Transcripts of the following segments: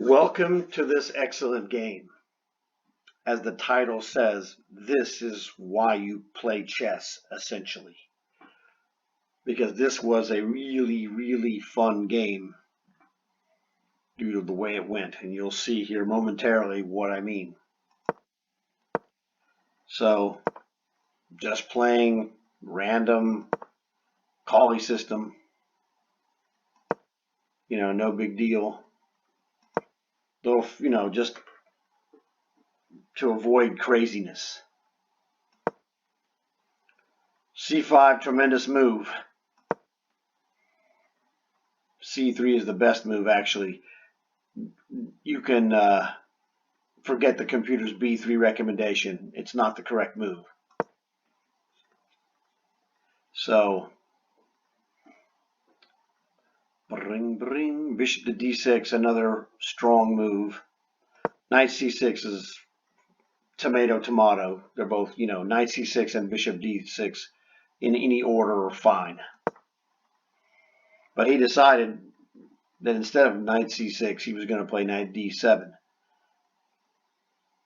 Welcome to this excellent game. As the title says, this is why you play chess, essentially. Because this was a really fun game due to the way it went. And you'll see here momentarily what I mean. So, just playing random collie system. No big deal. Little, just to avoid craziness. C5, tremendous move. C3 is the best move, actually. You can forget the computer's B3 recommendation. It's not the correct move. So, bishop to D6, another strong move. Knight C6 is tomato. They're both, knight C6 and bishop D6 in any order are fine. But he decided that instead of knight C6, he was going to play knight D7,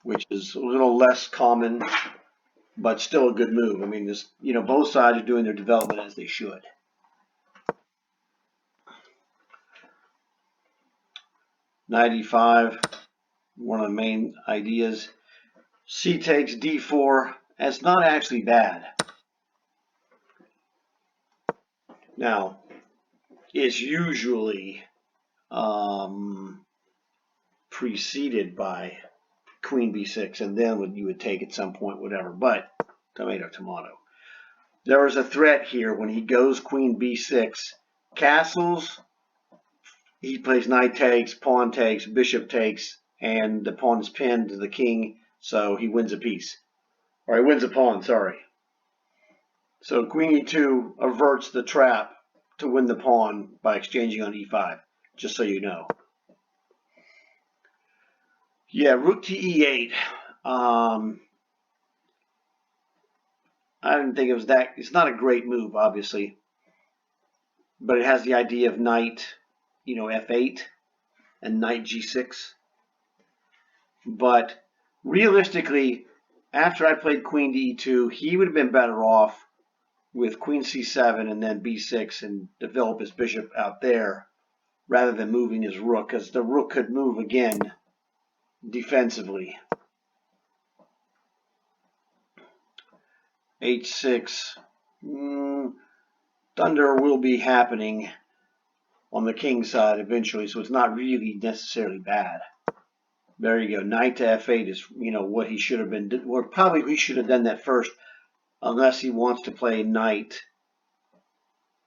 which is a little less common, but still a good move. I mean, both sides are doing their development as they should. Knight E5, one of the main ideas. C takes D4. It's not actually bad. Now, it's usually preceded by queen B6, and then you would take at some point, whatever. But tomato. There was a threat here when he goes queen B6. Castles, he plays knight takes, pawn takes, bishop takes, and the pawn is pinned to the king, so he wins a piece. Or he wins a pawn, sorry. So queen E2 averts the trap to win the pawn by exchanging on E5, just so you know. Yeah, rook to E8. I didn't think it was that. It's not a great move, obviously, but it has the idea of knight, F8 and knight G6. But realistically, after I played queen to E2, he would have been better off with queen C7 and then B6 and develop his bishop out there rather than moving his rook, because the rook could move again defensively. H6. Thunder will be happening on the king side eventually, so it's not really necessarily bad. There you go. Knight to F8 is, what he should have been. Or probably he should have done that first, unless he wants to play knight,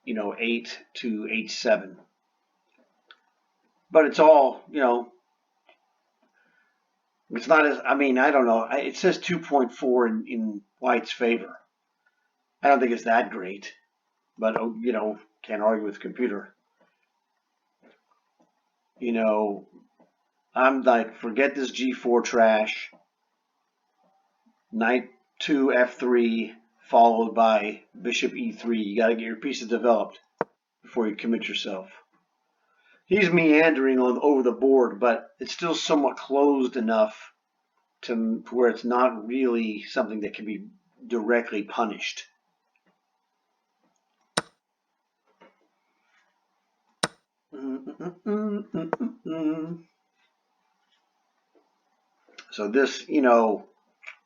8 to H7. But it's all, it's not as, I don't know. It says 2.4 in White's favor. I don't think it's that great, but, can't argue with the computer. I'm like, forget this G4 trash. Knight to F3, followed by bishop E3. You got to get your pieces developed before you commit yourself. He's meandering over the board, but it's still somewhat closed enough to where it's not really something that can be directly punished. So this,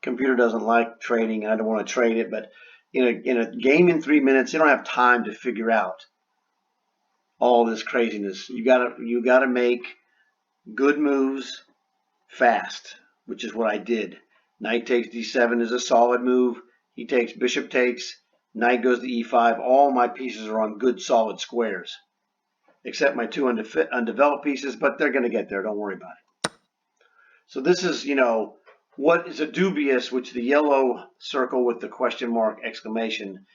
computer doesn't like trading, and I don't want to trade it, but in a game in 3 minutes, you don't have time to figure out all this craziness. You gotta make good moves fast, which is what I did. Knight takes D7 is a solid move. He takes bishop takes, knight goes to E5. All my pieces are on good solid squares, except my two undeveloped pieces, but they're going to get there. Don't worry about it. So this is, what is a dubious, which the yellow circle with the question mark exclamation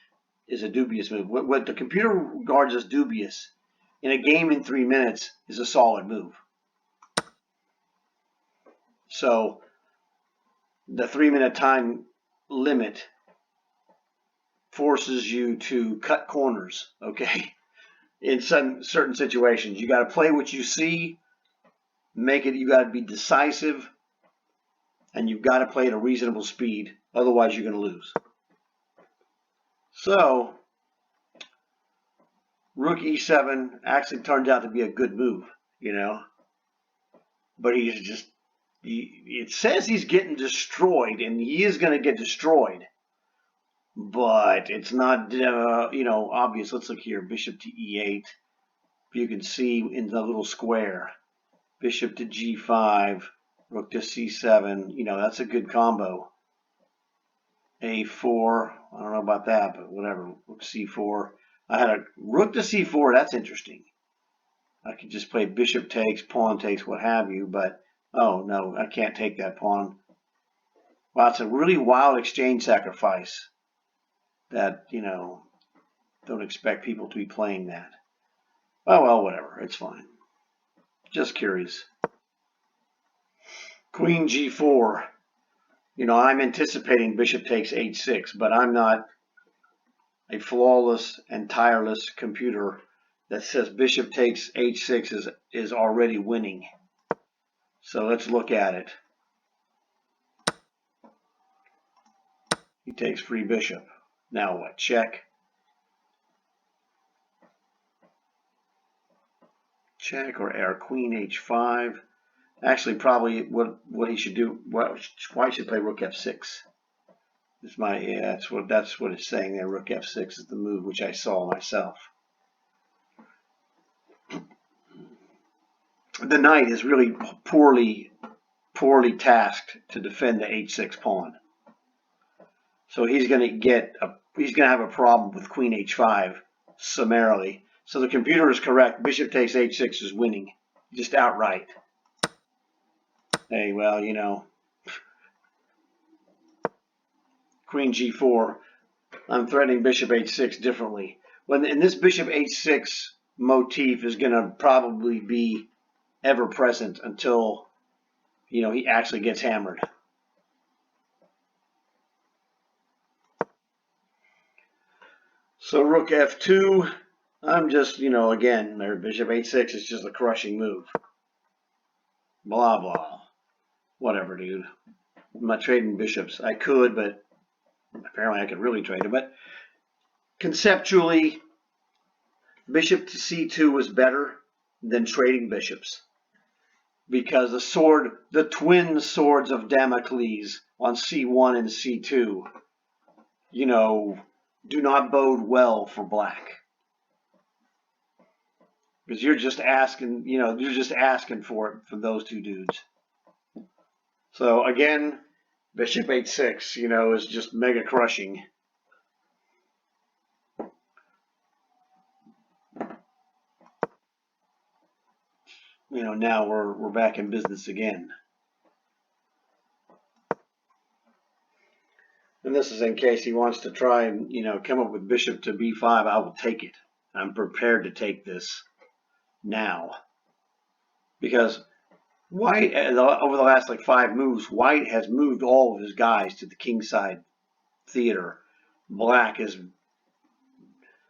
is a dubious move. What the computer regards as dubious in a game in 3 minutes is a solid move. So the 3-minute time limit forces you to cut corners, okay? In certain situations, you got to play what you see make it, you got to be decisive, and you've got to play at a reasonable speed. Otherwise, you're going to lose. So, rook e7 actually turns out to be a good move, you know. But he's just, it says he's getting destroyed, and he is going to get destroyed. But it's not, you know, obvious. Let's look here. Bishop to e8. You can see in the little square. Bishop to g5. Rook to c7. You know, that's a good combo. a4. I don't know about that, but whatever. Rook c4. I had a rook to c4. That's interesting. I could just play bishop takes, pawn takes, what have you. But, oh, no, I can't take that pawn. Wow, it's a really wild exchange sacrifice. That, you know, don't expect people to be playing that. Oh, well, whatever. It's fine. Just curious. Queen g4. You know, I'm anticipating bishop takes h6, but I'm not a flawless and tireless computer that says bishop takes h6 is already winning. So let's look at it. He takes free bishop. Now what? Check. Check or queen h5. Actually, probably what he should do. Why he should play rook f6. Is my that's what it's saying there. Rook f6 is the move which I saw myself. The knight is really poorly tasked to defend the h6 pawn. So he's going to have a problem with queen h5 summarily. So the computer is correct. Bishop takes h6 is winning, just outright. Hey, well, you know, queen g4. I'm threatening bishop h6 differently. And this bishop h6 motif is going to probably be ever present until, you know, he actually gets hammered. So rook f2, I'm just, you know, again, there bishop h6 is just a crushing move. Blah, blah. Whatever, dude. I'm not trading bishops. I could, but apparently I could really trade it. But conceptually, bishop to c2 was better than trading bishops. Because the twin swords of Damocles on c1 and c2, you know, do not bode well for black. Because you're just asking, you know, you're just asking for it from those two dudes. So again, bishop h6, you know, is just mega crushing. You know, now we're back in business again. And this is in case he wants to try and, you know, come up with bishop to b5. I will take it. I'm prepared to take this now. Because White, over the last like 5 moves, White has moved all of his guys to the kingside theater. Black is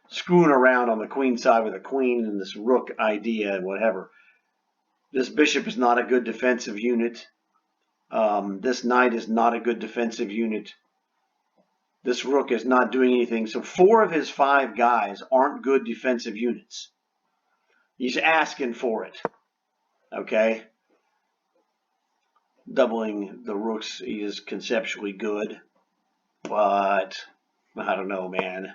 screwing around on the queen side with a queen and this rook idea and whatever. This bishop is not a good defensive unit. This knight is not a good defensive unit. This rook is not doing anything. So 4 of his 5 guys aren't good defensive units. He's asking for it. Okay? Doubling the rooks is conceptually good. But, I don't know, man.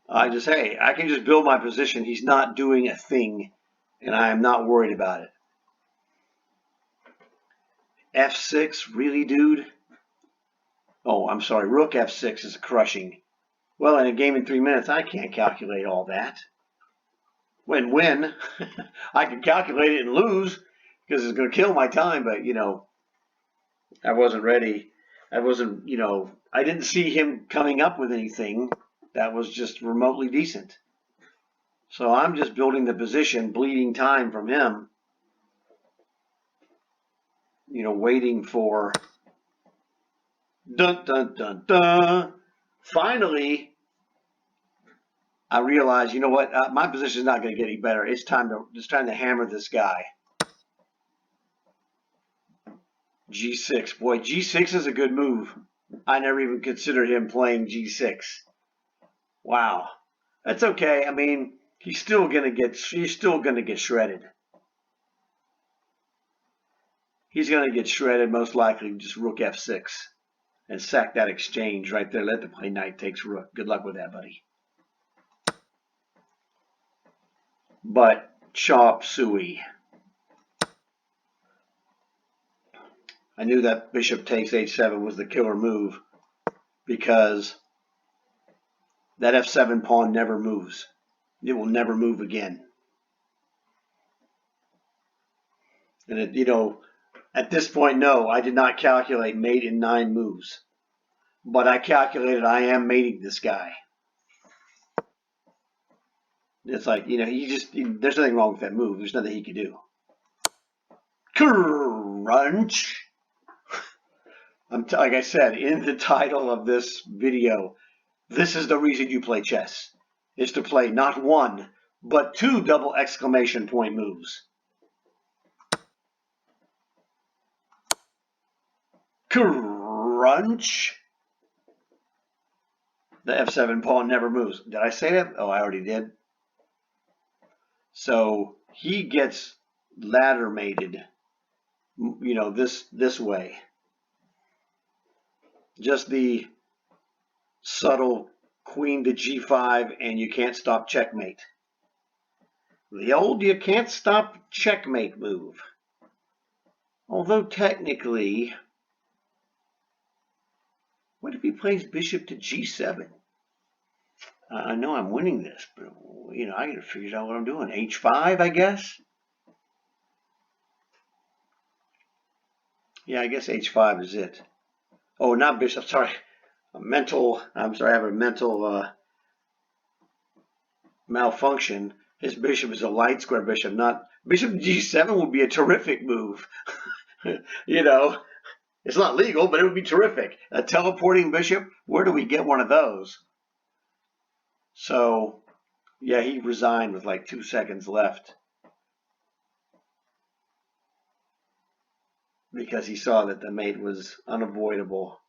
I can just build my position. He's not doing a thing, and I am not worried about it. f6, really, dude? Oh, I'm sorry, rook f6 is crushing. Well, in a game in 3 minutes, I can't calculate all that. Win-win. I can calculate it and lose because it's going to kill my time, but, you know, I wasn't ready. I wasn't, you know, I didn't see him coming up with anything that was just remotely decent. So I'm just building the position, bleeding time from him, you know, waiting for dun dun dun dun. Finally, I realized, you know what, my position is not going to get any better. It's time to hammer this guy. G6. Boy, G6 is a good move. I never even considered him playing G6. Wow. That's okay. I mean, he's still gonna get shredded. He's gonna get shredded most likely. Just Rook F6 and sack that exchange right there. Let them play knight takes rook. Good luck with that, buddy. But chop suey. I knew that bishop takes h7 was the killer move because that f7 pawn never moves. It will never move again. And it, at this point, no, I did not calculate mate in 9 moves. But I calculated I am mating this guy. It's like, there's nothing wrong with that move. There's nothing he can do. Crunch. Like I said, in the title of this video, this is the reason you play chess, is to play not 1, but 2 double exclamation point moves. Crunch. The f7 pawn never moves. Did I say that? Oh, I already did. So he gets ladder mated, this way. Just the subtle queen to g5 and you can't stop checkmate. The old you can't stop checkmate move. Although technically, what if he plays bishop to g7? I know I'm winning this, but I gotta figure out what I'm doing. h5, I guess. Yeah, I guess h5 is it. Oh, not bishop. Sorry, I'm sorry. I have a mental malfunction. His bishop is a light square bishop. Not bishop to g7 would be a terrific move. It's not legal, but it would be terrific. A teleporting bishop. Where do we get one of those? So, yeah, he resigned with like 2 seconds left because he saw that the mate was unavoidable.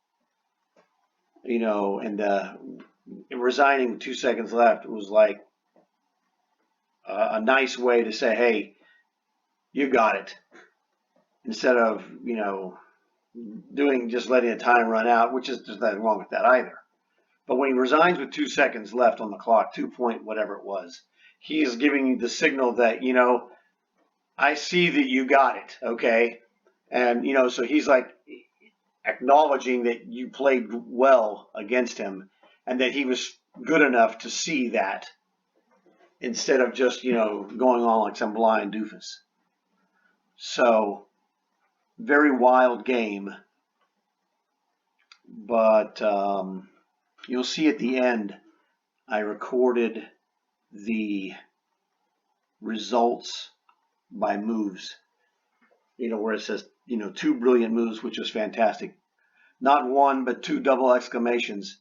And resigning with 2 seconds left was like a nice way to say, hey, you got it. Instead of, just letting the time run out, which is there's nothing wrong with that either. But when he resigns with 2 seconds left on the clock, 2 point whatever it was, he is giving you the signal that, I see that you got it, okay? And, so he's like acknowledging that you played well against him and that he was good enough to see that instead of just, going on like some blind doofus. So, very wild game. But you'll see at the end, I recorded the results by moves, where it says, 2 brilliant moves, which was fantastic. Not 1, but 2 double exclamations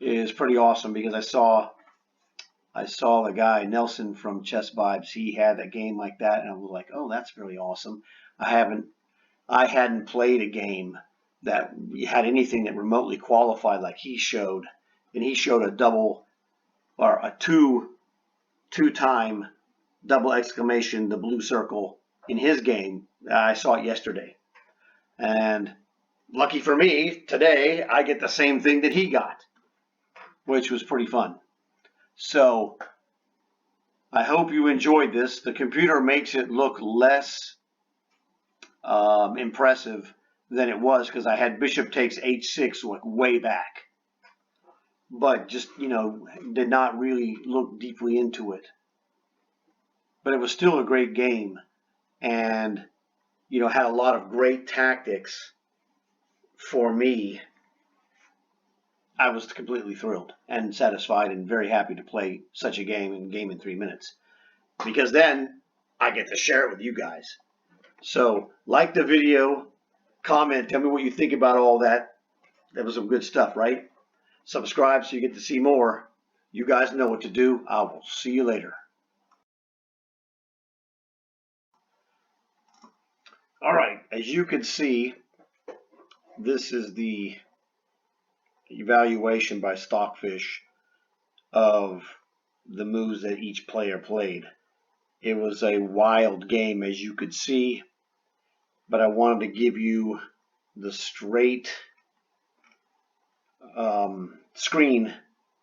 is pretty awesome because I saw the guy, Nelson from Chess Vibes, he had a game like that, and I was like, oh, that's really awesome. I hadn't played a game that had anything that remotely qualified like he showed, and he showed a double or a two-time double exclamation, the blue circle in his game. I saw it yesterday, and lucky for me, today I get the same thing that he got, which was pretty fun. So I hope you enjoyed this. The computer makes it look less impressive than it was because I had bishop takes h6 like way back, but just did not really look deeply into it. But it was still a great game, and had a lot of great tactics. For me, I was completely thrilled and satisfied and very happy to play such a game in 3 minutes, because then I get to share it with you guys. So like the video, comment, tell me what you think about all that. That was some good stuff, right? Subscribe so you get to see more. You guys know what to do. I will see you later. All right, as you can see, this is the evaluation by Stockfish of the moves that each player played. It was a wild game, as you could see, but I wanted to give you the straight screen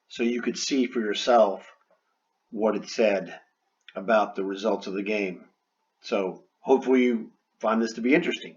so you could see for yourself what it said about the results of the game. So hopefully you find this to be interesting.